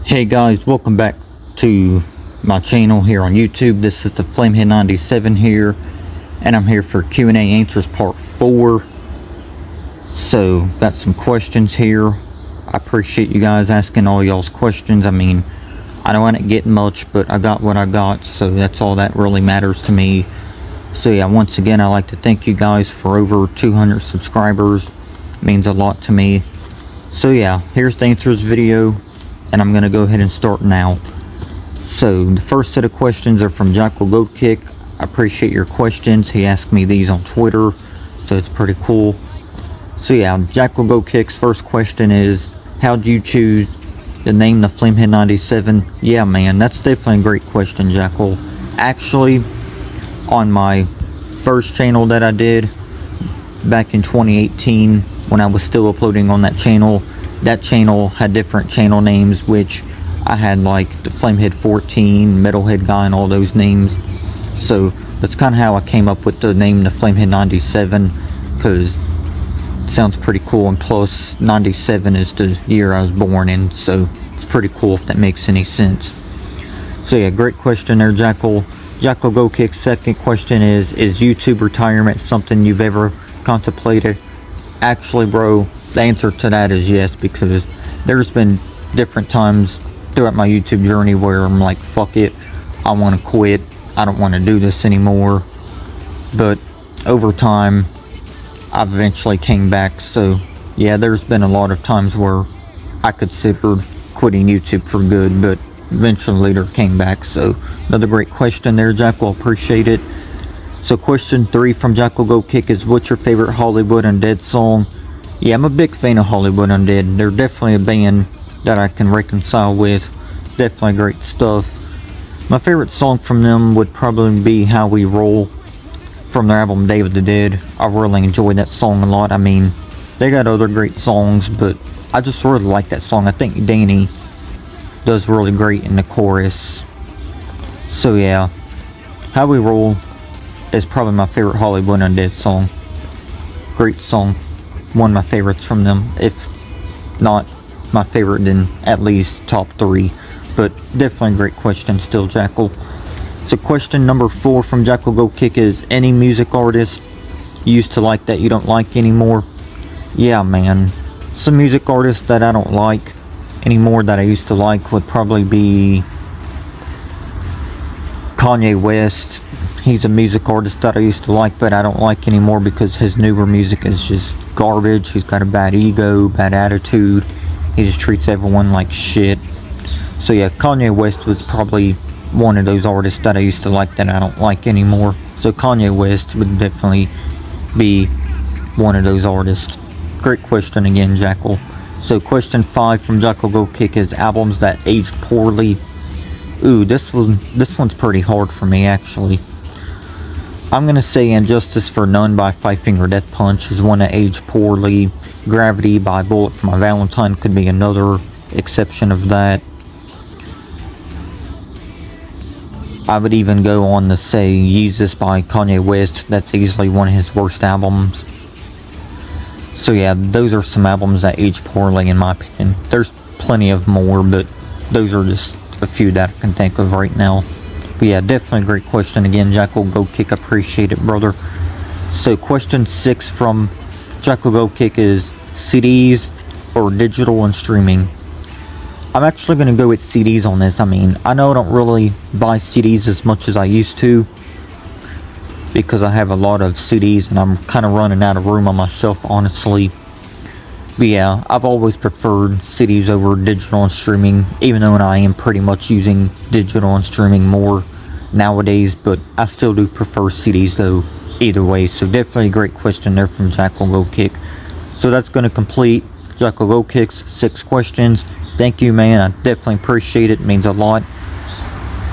Hey guys, welcome back to my channel here on YouTube. This is the Flamehead97 here, and I'm here for Q&A answers part 4. So, got some questions here. I appreciate you guys asking all y'all's questions. I mean, I know I didn't get much, but I got what I got, so that's all that really matters to me. So yeah, once again, I'd like to thank you guys for over 200 subscribers. It means a lot to me. So yeah, here's the answers video, and I'm going to go ahead and start now. So, the first set of questions are from Jackal Goat Kick. I appreciate your questions. He asked me these on Twitter, so it's pretty cool. So yeah, Jackal Goat Kick's first question is, how do you choose to name the Flamehead97? Yeah man, that's definitely a great question, Jackal. Actually, on my first channel that I did back in 2018, when I was still uploading on that channel had different channel names, which I had like the Flamehead 14, Metalhead Guy, and all those names. So that's kind of how I came up with the name the Flamehead97, because it sounds pretty cool, and plus 97 is the year I was born in, so it's pretty cool if that makes any sense. So yeah, great question there, Jackal. Jackal Go Kick's second question is YouTube retirement something you've ever contemplated? Actually, bro, the answer to that is yes, because there's been different times throughout my YouTube journey where I'm like, fuck it, I want to quit, I don't want to do this anymore. But over time, I've eventually came back. So yeah, there's been a lot of times where I considered quitting YouTube for good, but eventually later came back. So another great question there, Jackal, appreciate it. So question 3 from Jackal Go Kick is, what's your favorite Hollywood Undead song? Yeah, I'm a big fan of Hollywood Undead. They're definitely a band that I can reconcile with. Definitely great stuff. My favorite song from them would probably be How We Roll from their album Day of the Dead. I really enjoyed that song a lot. I mean, they got other great songs, but I just really like that song. I think Danny does really great in the chorus. So yeah, How We Roll is probably my favorite Hollywood Undead song. Great song. One of my favorites from them. If not my favorite, then at least top 3. But definitely a great question still, Jackal. So question number 4 from Jackal Go Kick is, any music artist you used to like that you don't like anymore? Yeah man, some music artists that I don't like anymore that I used to like would probably be Kanye West. He's a music artist that I used to like, but I don't like anymore because his newer music is just garbage. He's got a bad ego, bad attitude. He just treats everyone like shit. So yeah, Kanye West was probably one of those artists that I used to like that I don't like anymore. So Kanye West would definitely be one of those artists. Great question again, Jackal. So question 5 from Jackal Go Kick is, albums that aged poorly. Ooh, this one's pretty hard for me, actually. I'm gonna say Injustice for None by Five Finger Death Punch is one that aged poorly. Gravity by Bullet for My Valentine could be another exception of that. I would even go on to say Yeezus by Kanye West. That's easily one of his worst albums. So yeah, those are some albums that age poorly in my opinion. There's plenty of more, but those are just a few that I can think of right now. But yeah, definitely a great question again, Jackal Go Kick. Appreciate it, brother. So question 6 from Jackal Go Kick is, CDs or digital and streaming? I'm actually going to go with CDs on this. I mean, I know I don't really buy CDs as much as I used to, because I have a lot of CDs and I'm kind of running out of room on my shelf, honestly. But yeah, I've always preferred CDs over digital and streaming, even though I am pretty much using digital and streaming more nowadays, but I still do prefer CDs though, either way. So definitely a great question there from Jackal Go Kick. So that's going to complete Jackal Go Kick's 6 questions. Thank you, man. I definitely appreciate it. It means a lot.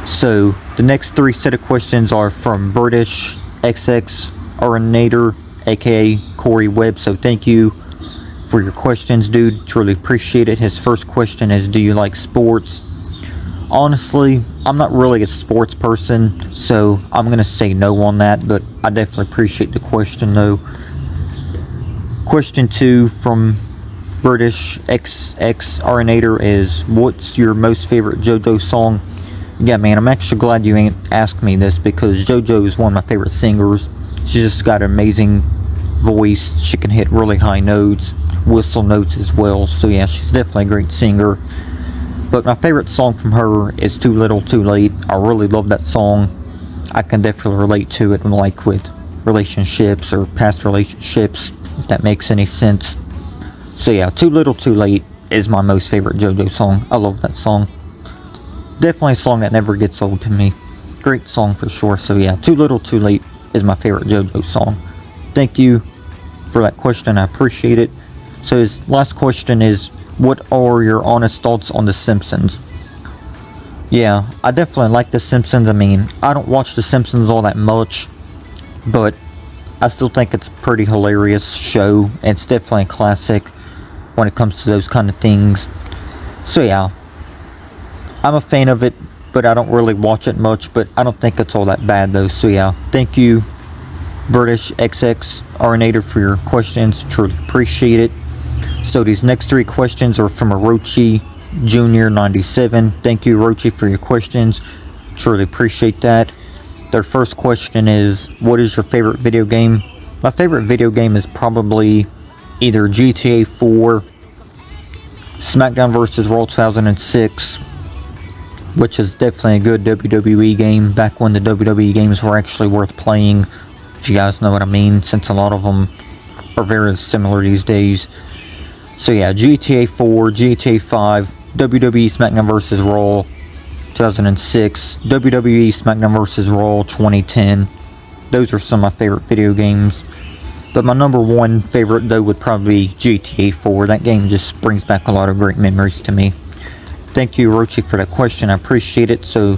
So the next 3 set of questions are from British XX Orinator, aka Corey Webb. So thank you for your questions, dude. Truly appreciate it. His first question is, do you like sports? Honestly, I'm not really a sports person, so I'm gonna say no on that, but I definitely appreciate the question though. Question 2 from British XX Arnator is, what's your most favorite JoJo song? Yeah, man, I'm actually glad you ain't asked me this, because JoJo is one of my favorite singers. She's just got an amazing voice. She can hit really high notes, whistle notes as well. So yeah, she's definitely a great singer. But my favorite song from her is Too Little Too Late. I really love that song. I can definitely relate to it, like with relationships or past relationships, if that makes any sense. So yeah, Too Little Too Late is my most favorite JoJo song. I love that song. Definitely a song that never gets old to me. Great song for sure. So yeah, Too Little Too Late is my favorite JoJo song. Thank you for that question. I appreciate it. So his last question is, what are your honest thoughts on The Simpsons? Yeah, I definitely like The Simpsons. I mean, I don't watch The Simpsons all that much, but I still think it's a pretty hilarious show. It's definitely a classic when it comes to those kind of things. So yeah, I'm a fan of it, but I don't really watch it much, but I don't think it's all that bad though. So yeah, thank you, British XX Arnator, for your questions. Truly appreciate it. So these next 3 questions are from Orochi Jr. 97. Thank you, Orochi, for your questions. Truly appreciate that. Their first question is, what is your favorite video game? My favorite video game is probably either GTA 4, SmackDown vs. Raw 2006, which is definitely a good WWE game, back when the WWE games were actually worth playing, if you guys know what I mean, since a lot of them are very similar these days. So yeah, GTA 4, GTA 5, WWE SmackDown vs. Raw 2006, WWE SmackDown vs. Raw 2010. Those are some of my favorite video games. But my number one favorite though would probably be GTA 4. That game just brings back a lot of great memories to me. Thank you, Orochi, for that question. I appreciate it. So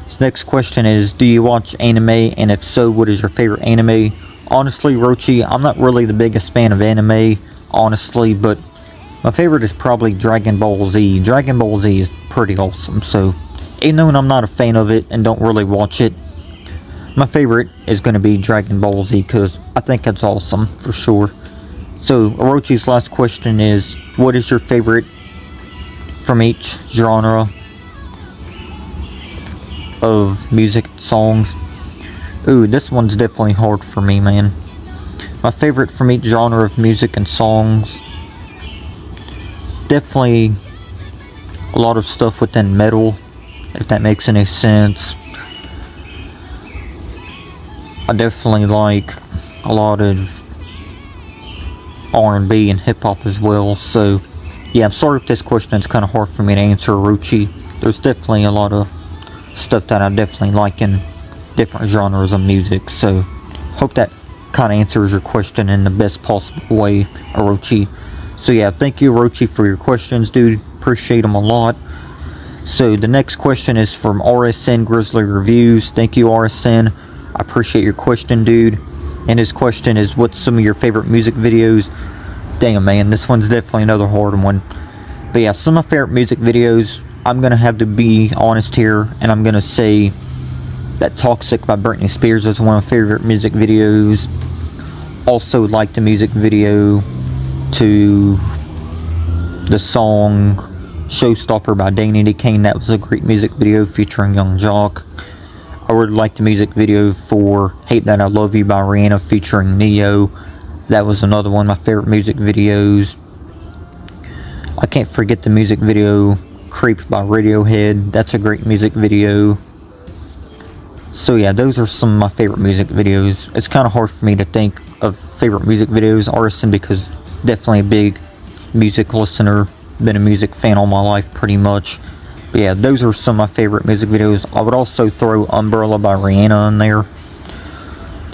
this next question is, do you watch anime? And if so, what is your favorite anime? Honestly, Orochi, I'm not really the biggest fan of anime, honestly, but my favorite is probably Dragon Ball Z. Dragon Ball Z is pretty awesome. So even though I'm not a fan of it and don't really watch it, my favorite is going to be Dragon Ball Z, because I think it's awesome for sure. So Orochi's last question is, what is your favorite from each genre of music songs? Ooh, this one's definitely hard for me, man. My favorite from each genre of music and songs, definitely a lot of stuff within metal, if that makes any sense. I definitely like a lot of R&B and hip-hop as well. So yeah, I'm sorry if this question is kind of hard for me to answer, Orochi. There's definitely a lot of stuff that I definitely like in different genres of music. So hope that kind of answers your question in the best possible way, Orochi. So yeah, thank you, Orochi, for your questions, dude. Appreciate them a lot. So the next question is from RSN Grizzly Reviews. Thank you, RSN. I appreciate your question, dude. And his question is, what's some of your favorite music videos? Damn, man, this one's definitely another hard one. But yeah, some of my favorite music videos, I'm going to have to be honest here, and I'm going to say that Toxic by Britney Spears is one of my favorite music videos. Also like the music video to the song Showstopper by Danity Kane. That was a great music video featuring Young Jock. I really like the music video for Hate That I Love You by Rihanna featuring Neo. That was another one of my favorite music videos. I can't forget the music video Creep by Radiohead. That's a great music video. So yeah, those are some of my favorite music videos. It's kind of hard for me to think of favorite music videos, Arson, because definitely a big music listener. Been a music fan all my life pretty much. But yeah, those are some of my favorite music videos. I would also throw Umbrella by Rihanna in there,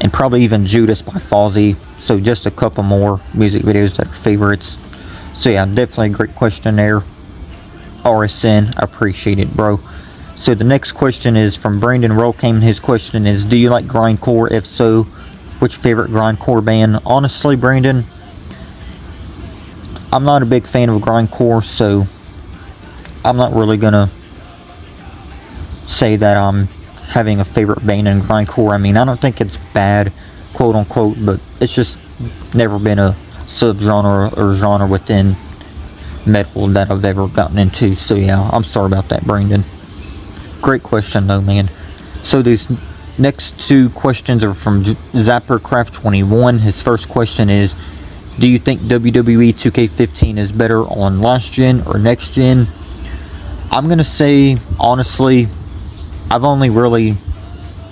and probably even Judas by Fozzy. So just a couple more music videos that are favorites. So yeah, definitely a great question there, RSN. I appreciate it, bro. So the next question is from Brandon Rolcame. His question is, do you like grindcore? If so, which favorite grindcore band? Honestly, Brandon, I'm not a big fan of grindcore, so I'm not really gonna say that I'm having a favorite band in grindcore. I mean, I don't think it's bad, quote unquote, but it's just never been a subgenre or genre within metal that I've ever gotten into. So yeah, I'm sorry about that, Brandon. Great question though, man. So these next two questions are from Zappercraft21. His first question is, do you think WWE 2K15 is better on last gen or next gen? I'm gonna say, honestly, I've only really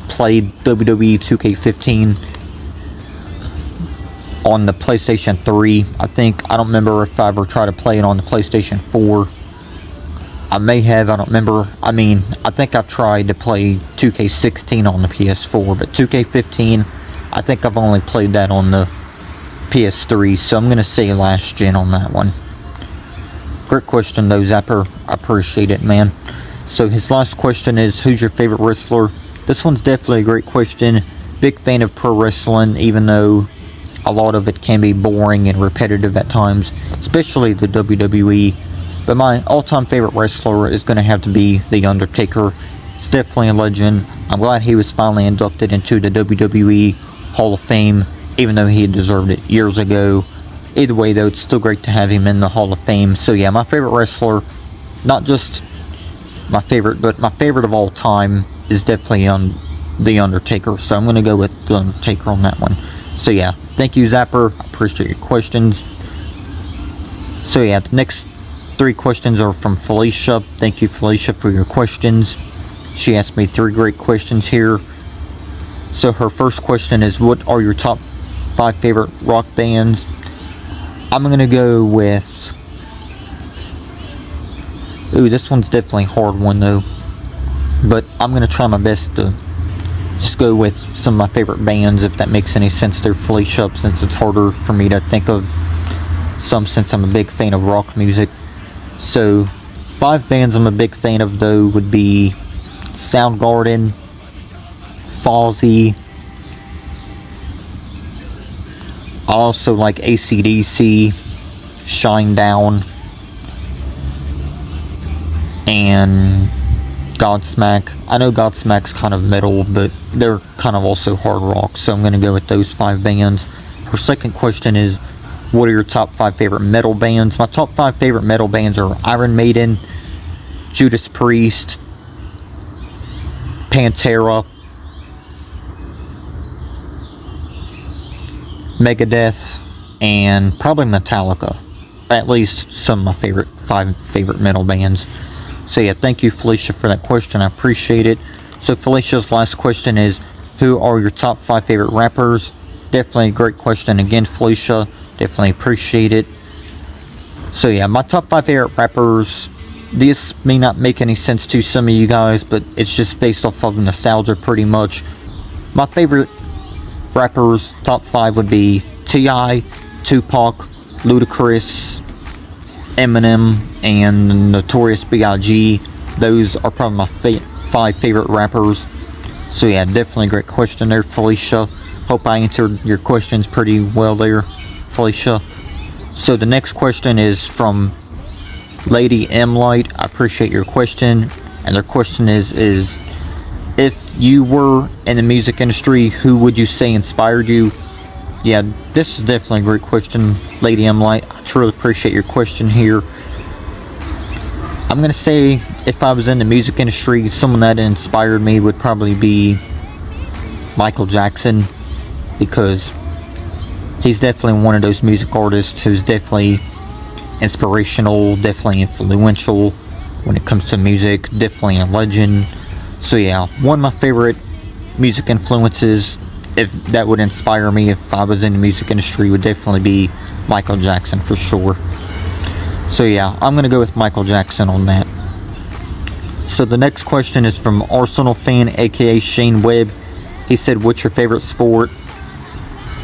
played WWE 2K15 on the PlayStation 3. I don't remember if I ever tried to play it on the PlayStation 4. I may have, I don't remember. I mean, I think I've tried to play 2K16 on the PS4, but 2K15, I think I've only played that on the PS3, so I'm going to say last gen on that one. Great question though, Zapper. I appreciate it, man. So his last question is, who's your favorite wrestler? This one's definitely a great question. Big fan of pro wrestling, even though a lot of it can be boring and repetitive at times, especially the WWE. But my all-time favorite wrestler is going to have to be The Undertaker. It's definitely a legend. I'm glad he was finally inducted into the WWE Hall of Fame, even though he had deserved it years ago. Either way, though, it's still great to have him in the Hall of Fame. So yeah, my favorite wrestler, not just my favorite, but my favorite of all time is definitely The Undertaker. So I'm going to go with The Undertaker on that one. So yeah, thank you, Zapper. I appreciate your questions. So yeah, the next 3 questions are from Felicia. Thank you, Felicia, for your questions. She asked me 3 great questions here. So her first question is, what are your top 5 favorite rock bands? I'm going to go with... Ooh, this one's definitely a hard one, though. But I'm going to try my best to just go with some of my favorite bands, if that makes any sense there, Felicia, since it's harder for me to think of some, since I'm a big fan of rock music. So 5 bands I'm a big fan of, though, would be Soundgarden, Fozzy. I also like AC/DC, Shinedown, and Godsmack. I know Godsmack's kind of metal, but they're kind of also hard rock, so I'm going to go with those 5 bands. Her second question is, what are your top 5 favorite metal bands? My top 5 favorite metal bands are Iron Maiden, Judas Priest, Pantera, Megadeth, and probably Metallica. At least some of my 5 favorite metal bands. So yeah, thank you, Felicia, for that question. I appreciate it. So Felicia's last question is, who are your top 5 favorite rappers? Definitely a great question again, Felicia. Definitely appreciate it. So yeah, my top 5 favorite rappers. This may not make any sense to some of you guys, but it's just based off of nostalgia pretty much. My favorite rappers, top 5 would be T.I., Tupac, Ludacris, Eminem, and Notorious B.I.G. Those are probably my 5 favorite rappers. So yeah, definitely a great question there, Felicia. Hope I answered your questions pretty well there, Felicia. So the next question is from Lady M Light. I appreciate your question, and their question is if you were in the music industry, who would you say inspired you? Yeah, this is definitely a great question, Lady M Light. I truly appreciate your question here. I'm gonna say, if I was in the music industry, someone that inspired me would probably be Michael Jackson, because he's definitely one of those music artists who's definitely inspirational, definitely influential when it comes to music, definitely a legend. So yeah, one of my favorite music influences, if that would inspire me if I was in the music industry, would definitely be Michael Jackson for sure. So yeah, I'm gonna go with Michael Jackson on that. So the next question is from Arsenal fan, aka Shane Webb. He said, what's your favorite sport?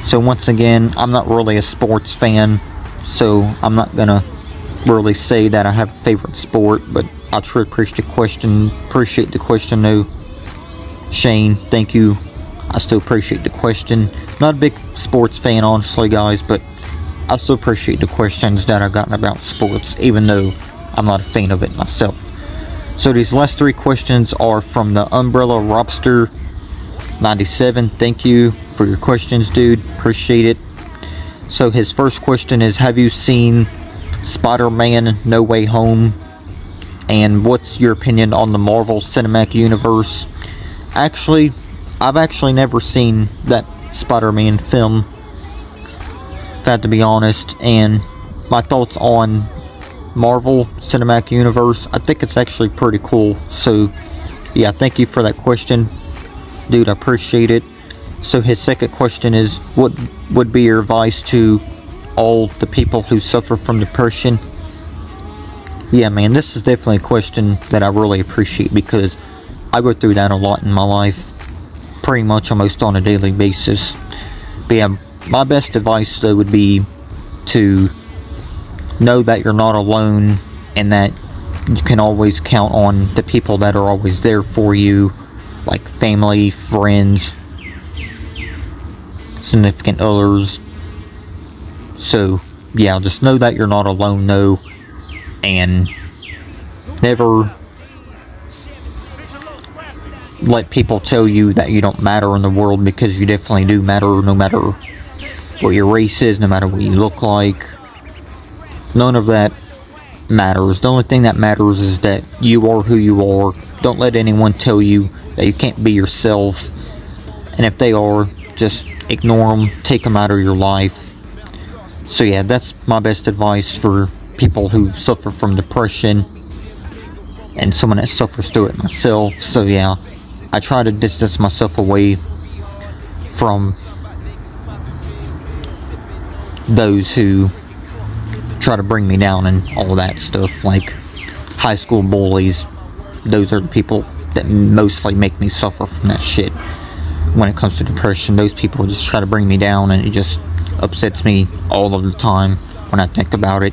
So once again, I'm not really a sports fan, so I'm not gonna really say that I have a favorite sport, but I truly appreciate the question though, Shane. Thank you. I still appreciate the question. Not a big sports fan, honestly, guys, but I still appreciate the questions that I've gotten about sports, even though I'm not a fan of it myself. So these last 3 questions are from the Umbrella Robster 97. Thank you for your questions, dude. Appreciate it. So his first question is, have you seen Spider-Man No Way Home? And what's your opinion on the Marvel Cinematic Universe? Actually, I've actually never seen that Spider-Man film, if I have to be honest. And my thoughts on Marvel Cinematic Universe, I think it's actually pretty cool. So yeah, thank you for that question, dude. I appreciate it. So his second question is, what would be your advice to all the people who suffer from depression? Yeah, man, this is definitely a question that I really appreciate, because I go through that a lot in my life, pretty much almost on a daily basis. But yeah, my best advice though would be to know that you're not alone, and that you can always count on the people that are always there for you, like family, friends, significant others. So yeah, just know that you're not alone though, and never let people tell you that you don't matter in the world, because you definitely do matter, no matter what your race is, no matter what you look like. None of that matters. The only thing that matters is that you are who you are. Don't let anyone tell you that you can't be yourself, and if they are, just ignore them, take them out of your life. So yeah, that's my best advice for people who suffer from depression, and someone that suffers through it myself. So yeah, I try to distance myself away from those who try to bring me down and all that stuff, like high school bullies. Those are the people that mostly make me suffer from that shit. When it comes to depression, those people just try to bring me down, and it just upsets me all of the time when I think about it.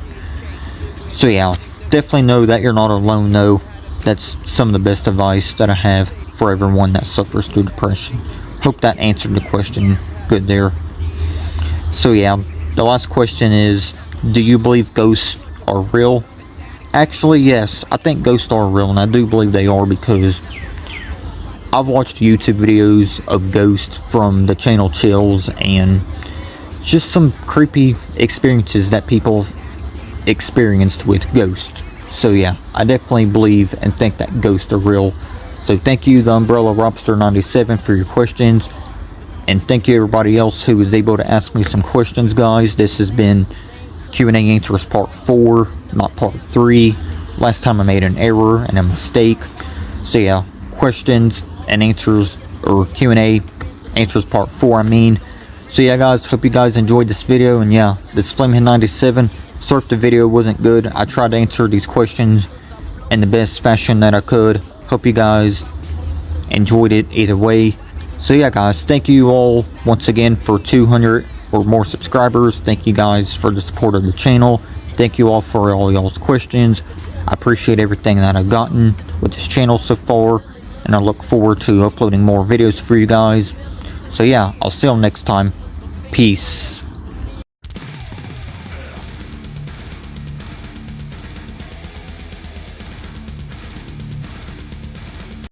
So yeah, definitely know that you're not alone though. That's some of the best advice that I have for everyone that suffers through depression. Hope that answered the question good there. So yeah, the last question is, do you believe ghosts are real? Actually, yes, I think ghosts are real, and I do believe they are, because I've watched YouTube videos of ghosts from the channel Chills, and just some creepy experiences that people have experienced with ghosts. So yeah, I definitely believe and think that ghosts are real. So thank you, the Umbrella Robster 97, for your questions, and thank you everybody else who was able to ask me some questions, guys. This has been Q&A Answers Part 4, not Part 3. Last time I made an error and a mistake. So yeah, questions and answers, or Q&A Answers Part 4, I mean. So yeah, guys, hope you guys enjoyed this video. And yeah, this Flamehead 97, sorry if the video wasn't good. I tried to answer these questions in the best fashion that I could. Hope you guys enjoyed it either way. So yeah, guys, thank you all once again for 200 or more subscribers. Thank you guys for the support of the channel. Thank you all for all y'all's questions. I appreciate everything that I've gotten with this channel so far, and I look forward to uploading more videos for you guys. So yeah, I'll see you next time. Peace.